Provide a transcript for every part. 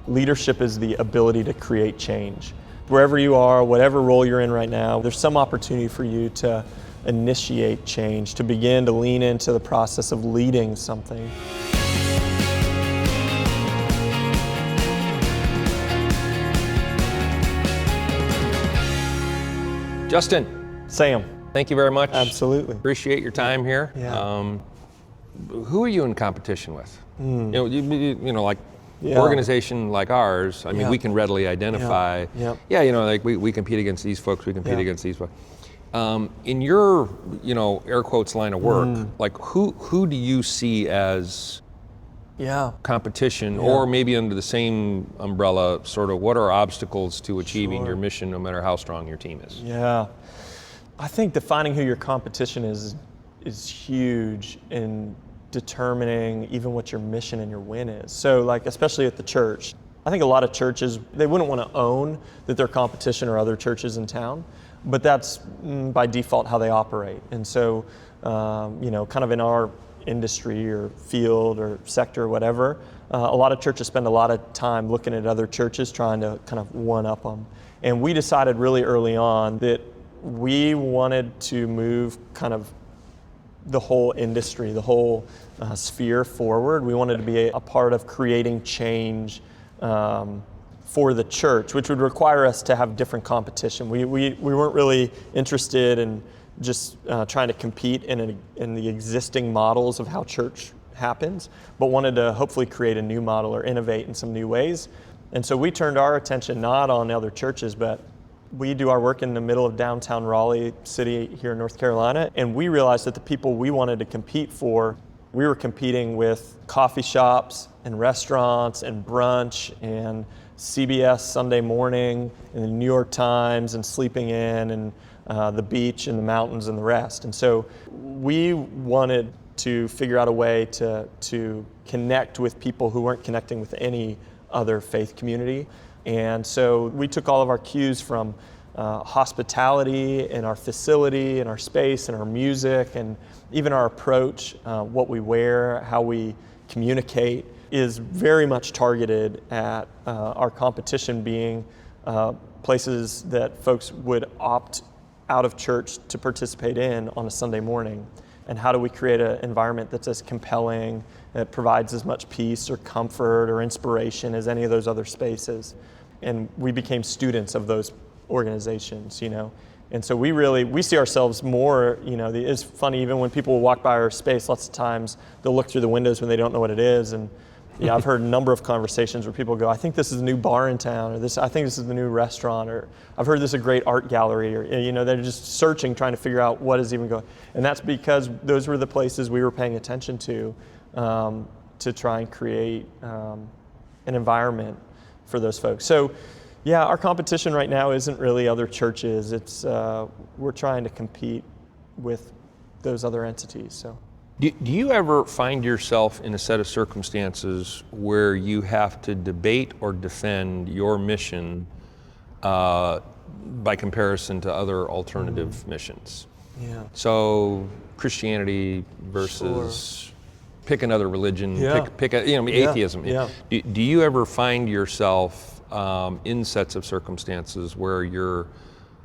Leadership is the ability to create change. Wherever you are, whatever role you're in right now, there's some opportunity for you to initiate change, to begin to lean into the process of leading something. Justin. Sam. Thank you very much. Absolutely. Appreciate your time here. Yeah. Who are you in competition with? You know, like Yeah. organization like ours, I mean, Yeah. we can readily identify, Yeah. you know, like we compete against these folks, we compete against these folks. In your, you know, air quotes line of work, like who do you see as competition, or maybe under the same umbrella, sort of what are obstacles to achieving your mission, no matter how strong your team is? Yeah. I think defining who your competition is huge in determining even what your mission and your win is. So like, especially at the church, I think a lot of churches, they wouldn't want to own that their competition are other churches in town, but that's by default how they operate. And so, you know, kind of in our industry or field or sector or whatever, a lot of churches spend a lot of time looking at other churches trying to kind of one-up them. And we decided really early on that we wanted to move kind of the whole industry, the whole sphere forward. We wanted to be a part of creating change for the church, which would require us to have different competition. We weren't really interested in just trying to compete in the existing models of how church happens, but wanted to hopefully create a new model or innovate in some new ways. And so we turned our attention not on other churches, but we do our work in the middle of downtown Raleigh City here in North Carolina, and we realized that the people we wanted to compete for, we were competing with coffee shops and restaurants and brunch and CBS Sunday Morning and the New York Times and Sleeping In and the beach and the mountains and the rest. And so we wanted to figure out a way to connect with people who weren't connecting with any other faith community. And so we took all of our cues from hospitality and our facility and our space and our music and even our approach, what we wear, how we communicate, is very much targeted at our competition being places that folks would opt out of church to participate in on a Sunday morning. And how do we create an environment that's as compelling, that provides as much peace or comfort or inspiration as any of those other spaces. And we became students of those organizations, you know. And so we see ourselves more, you know, it's funny, even when people walk by our space, lots of times they'll look through the windows when they don't know what it is. And yeah, I've heard a number of conversations where people go, I think this is the new bar in town, or I think this is the new restaurant, or I've heard this is a great art gallery, or, you know, they're just searching, trying to figure out what is even going. And that's because those were the places we were paying attention to try and create an environment for those folks. So yeah, our competition right now isn't really other churches. It's we're trying to compete with those other entities. So. Do you ever find yourself in a set of circumstances where you have to debate or defend your mission by comparison to other alternative missions? Yeah. So Christianity versus pick another religion, pick a, you know, atheism. Yeah. Do you ever find yourself in sets of circumstances where you're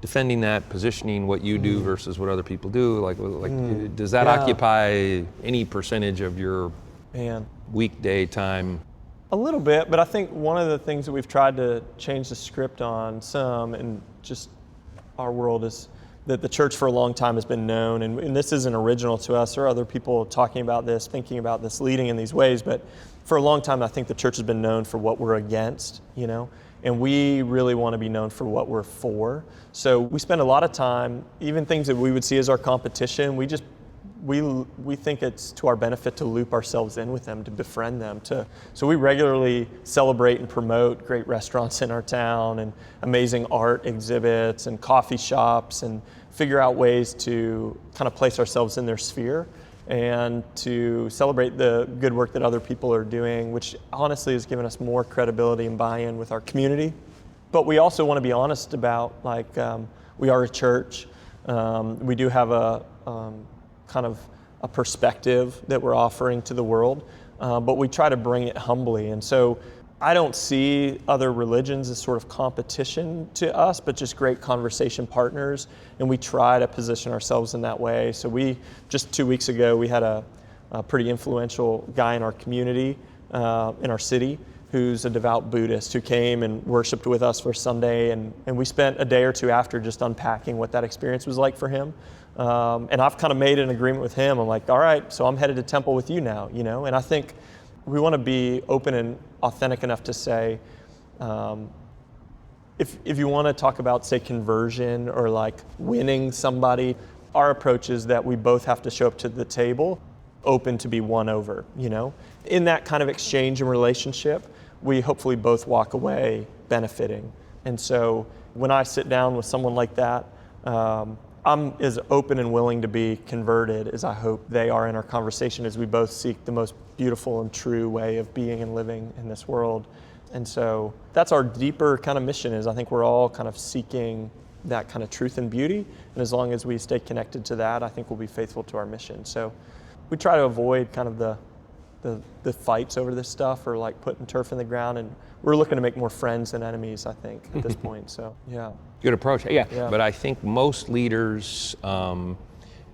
defending that, positioning what you do versus what other people do? Like does that occupy any percentage of your weekday time? A little bit, but I think one of the things that we've tried to change the script on some in just our world is that the church for a long time has been known, and this isn't original to us or other people talking about this, thinking about this, leading in these ways, but for a long time I think the church has been known for what we're against, you know? And we really want to be known for what we're for. So we spend a lot of time, even things that we would see as our competition, we think it's to our benefit to loop ourselves in with them, to befriend them. So we regularly celebrate and promote great restaurants in our town and amazing art exhibits and coffee shops, and figure out ways to kind of place ourselves in their sphere and to celebrate the good work that other people are doing, which honestly has given us more credibility and buy-in with our community. But we also want to be honest about, like, we are a church. We do have a kind of a perspective that we're offering to the world, but we try to bring it humbly. And so I don't see other religions as sort of competition to us, but just great conversation partners. And we try to position ourselves in that way. So just 2 weeks ago, we had a pretty influential guy in our community, in our city, who's a devout Buddhist who came and worshiped with us for Sunday. And we spent a day or two after just unpacking what that experience was like for him. And I've kind of made an agreement with him. I'm like, all right, so I'm headed to temple with you now, And I think we want to be open and authentic enough to say, if you want to talk about, say, conversion or like winning somebody, our approach is that we both have to show up to the table open to be won over, In that kind of exchange and relationship, we hopefully both walk away benefiting. And so when I sit down with someone like that, I'm as open and willing to be converted as I hope they are in our conversation, as we both seek the most beautiful and true way of being and living in this world. And so that's our deeper kind of mission, is I think we're all kind of seeking that kind of truth and beauty. And as long as we stay connected to that, I think we'll be faithful to our mission. So we try to avoid kind of the fights over this stuff, or like putting turf in the ground. And we're looking to make more friends than enemies, I think, at this point. So, yeah. Good approach. Yeah. But I think most leaders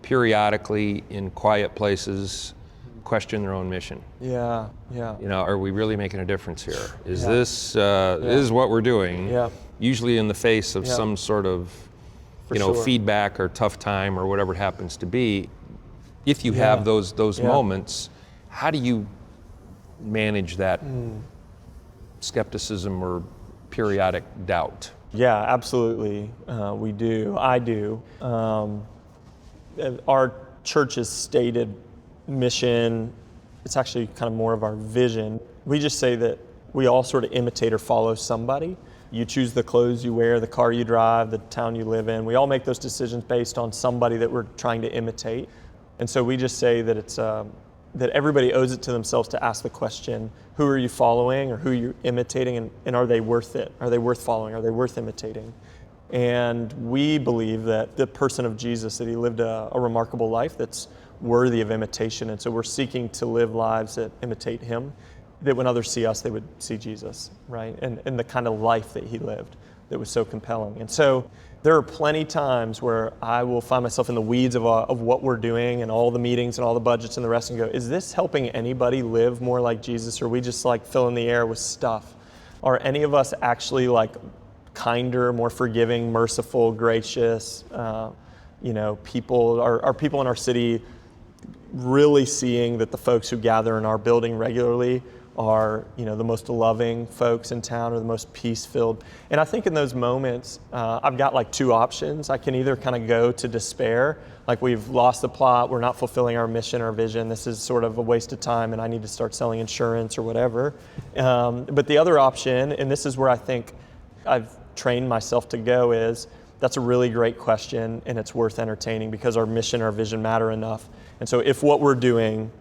periodically in quiet places question their own mission. Yeah. Are we really making a difference here? Is this is what we're doing? Yeah. Usually in the face of some sort of Sure. feedback or tough time or whatever it happens to be. If you have those moments, how do you manage that skepticism or periodic doubt? Yeah, absolutely. We do. I do. Our church's stated mission, it's actually kind of more of our vision. We just say that we all sort of imitate or follow somebody. You choose the clothes you wear, the car you drive, the town you live in. We all make those decisions based on somebody that we're trying to imitate. And so we just say that it's that everybody owes it to themselves to ask the question, who are you following or who are you imitating, and are they worth it? Are they worth following? Are they worth imitating? And we believe that the person of Jesus, that he lived a remarkable life that's worthy of imitation. And so we're seeking to live lives that imitate him, that when others see us, they would see Jesus, right? And the kind of life that he lived that was so compelling. And so there are plenty times where I will find myself in the weeds of what we're doing and all the meetings and all the budgets and the rest, and go, is this helping anybody live more like Jesus, or are we just like filling the air with stuff? Are any of us actually like kinder, more forgiving, merciful, gracious, people? Are people in our city really seeing that the folks who gather in our building regularly are, the most loving folks in town, or the most peace-filled? And I think in those moments, I've got like two options. I can either kind of go to despair, like we've lost the plot, we're not fulfilling our mission, our vision, this is sort of a waste of time and I need to start selling insurance or whatever. But the other option, and this is where I think I've trained myself to go, is that's a really great question and it's worth entertaining, because our mission, our vision matter enough. And so if what we're doing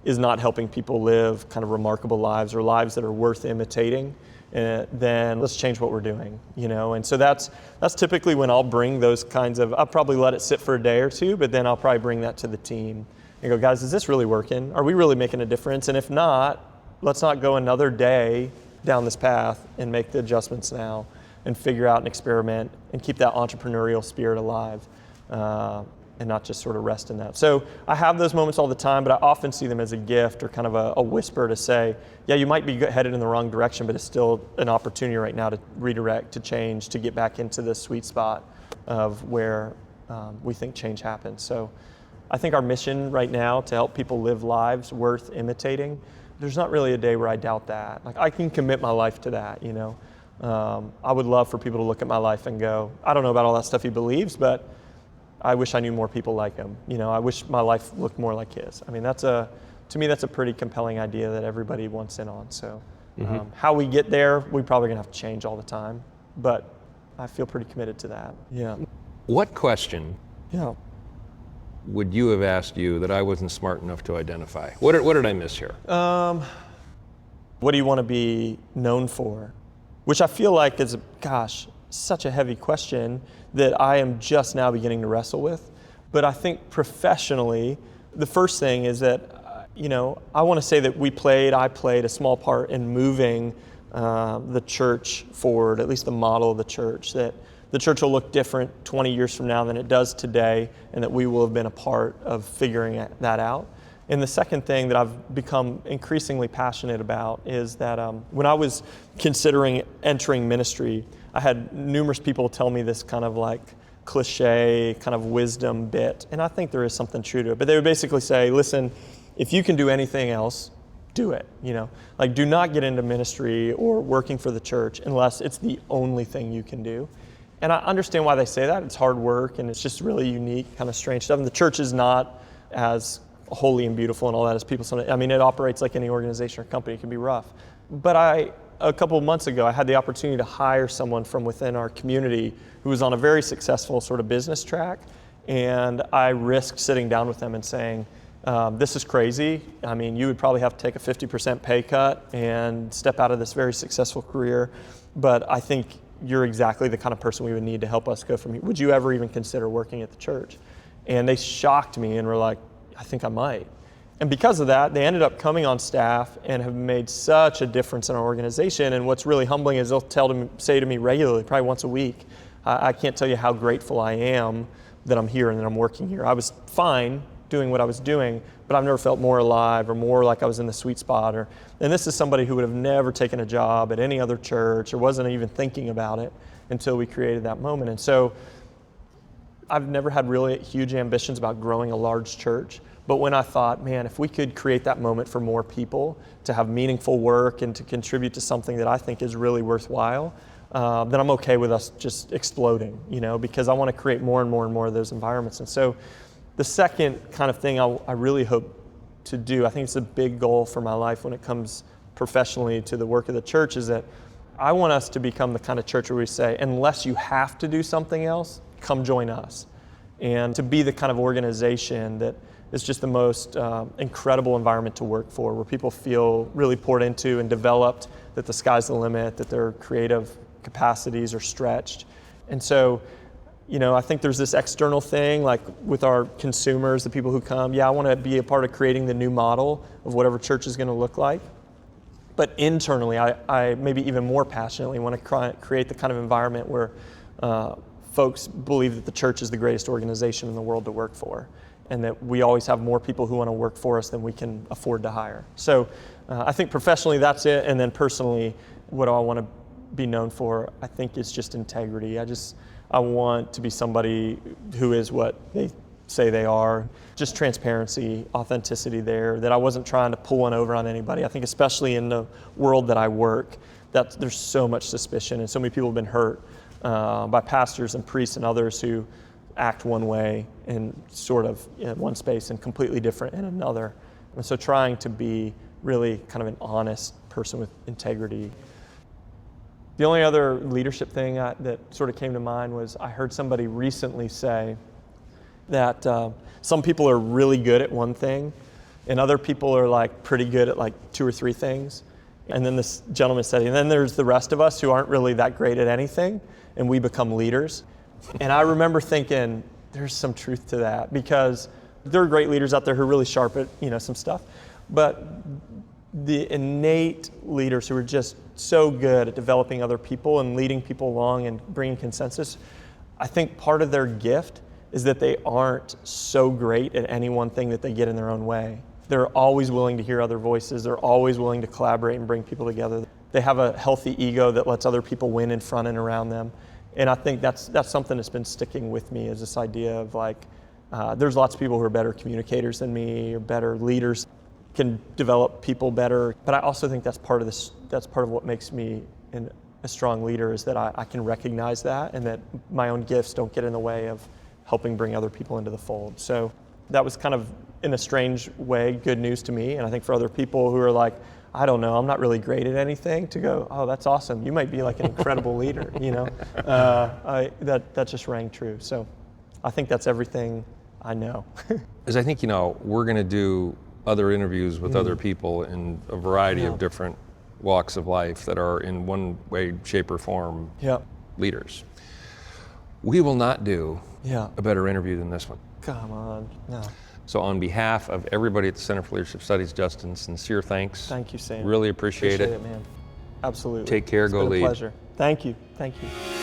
is not helping people live kind of remarkable lives, or lives that are worth imitating, then let's change what we're doing, And so that's typically when I'll bring those kinds of, I'll probably let it sit for a day or two, but then I'll probably bring that to the team and go, guys, is this really working? Are we really making a difference? And if not, let's not go another day down this path, and make the adjustments now and figure out and experiment and keep that entrepreneurial spirit alive. And not just sort of rest in that. So I have those moments all the time, but I often see them as a gift, or kind of a whisper to say, yeah, you might be headed in the wrong direction, but it's still an opportunity right now to redirect, to change, to get back into the sweet spot of where we think change happens. So I think our mission right now, to help people live lives worth imitating, there's not really a day where I doubt that. Like, I can commit my life to that, I would love for people to look at my life and go, I don't know about all that stuff he believes, but I wish I knew more people like him. I wish my life looked more like his. I mean, to me, that's a pretty compelling idea that everybody wants in on. So how we get there, we probably gonna have to change all the time, but I feel pretty committed to that. Yeah. What question would you have asked you that I wasn't smart enough to identify? What did I miss here? What do you want to be known for? Which I feel like is, such a heavy question that I am just now beginning to wrestle with. But I think professionally, the first thing is that, I want to say that I played a small part in moving the church forward, at least the model of the church, that the church will look different 20 years from now than it does today, and that we will have been a part of figuring that out. And the second thing that I've become increasingly passionate about is that when I was considering entering ministry, I had numerous people tell me this kind of like cliche kind of wisdom bit, and I think there is something true to it. But they would basically say, listen, if you can do anything else, do it. Like, do not get into ministry or working for the church unless it's the only thing you can do. And I understand why they say that. It's hard work, and it's just really unique, kind of strange stuff. And the church is not as holy and beautiful and all that as people sometimes. I mean, it operates like any organization or company. It can be rough. But a couple of months ago, I had the opportunity to hire someone from within our community who was on a very successful sort of business track. And I risked sitting down with them and saying, this is crazy. I mean, you would probably have to take a 50% pay cut and step out of this very successful career. But I think you're exactly the kind of person we would need to help us go from here. Would you ever even consider working at the church? And they shocked me and were like, I think I might. And because of that, they ended up coming on staff and have made such a difference in our organization. And what's really humbling is they'll say to me regularly, probably once a week, I can't tell you how grateful I am that I'm here and that I'm working here. I was fine doing what I was doing, but I've never felt more alive or more like I was in the sweet spot. And this is somebody who would have never taken a job at any other church or wasn't even thinking about it until we created that moment. And so I've never had really huge ambitions about growing a large church, but when I thought, man, if we could create that moment for more people to have meaningful work and to contribute to something that I think is really worthwhile, then I'm okay with us just exploding, because I want to create more and more and more of those environments. And so the second kind of thing I really hope to do, I think it's a big goal for my life when it comes professionally to the work of the church, is that I want us to become the kind of church where we say, unless you have to do something else, come join us. And to be the kind of organization that is just the most incredible environment to work for, where people feel really poured into and developed, that the sky's the limit, that their creative capacities are stretched. And so, I think there's this external thing, like with our consumers, the people who come, I want to be a part of creating the new model of whatever church is going to look like. But internally, I maybe even more passionately want to create the kind of environment where folks believe that the church is the greatest organization in the world to work for, and that we always have more people who want to work for us than we can afford to hire. So I think professionally that's it, and then personally, what do I want to be known for? I think it's just integrity. I want to be somebody who is what they say they are. Just transparency, authenticity there, that I wasn't trying to pull one over on anybody. I think especially in the world that I work, that there's so much suspicion and so many people have been hurt by pastors and priests and others who act one way in sort of in one space and completely different in another. And so trying to be really kind of an honest person with integrity. The only other leadership thing that sort of came to mind was I heard somebody recently say that some people are really good at one thing and other people are like pretty good at like 2 or 3 things. And then this gentleman said, and then there's the rest of us who aren't really that great at anything and we become leaders. And I remember thinking there's some truth to that, because there are great leaders out there who are really sharp at some stuff, but the innate leaders who are just so good at developing other people and leading people along and bringing consensus, I think part of their gift is that they aren't so great at any one thing that they get in their own way. They're always willing to hear other voices. They're always willing to collaborate and bring people together. They have a healthy ego that lets other people win in front and around them. And I think that's something that's been sticking with me, is this idea of like, there's lots of people who are better communicators than me or better leaders, can develop people better. But I also think that's part of this. That's part of what makes me a strong leader, is that I can recognize that, and that my own gifts don't get in the way of helping bring other people into the fold. So that was kind of, in a strange way, good news to me. And I think for other people who are like, I don't know, I'm not really great at anything, to go, oh, that's awesome. You might be like an incredible leader, that just rang true. So I think that's everything I know. As I think, we're going to do other interviews with other people in a variety of different walks of life that are in one way, shape, or form leaders. We will not do a better interview than this one. Come on, no. So on behalf of everybody at the Center for Leadership Studies, Justin, sincere thanks. Thank you, Sam. Really appreciate it. Man. Absolutely. Take care. It's Go been a lead. pleasure. Thank you. Thank you.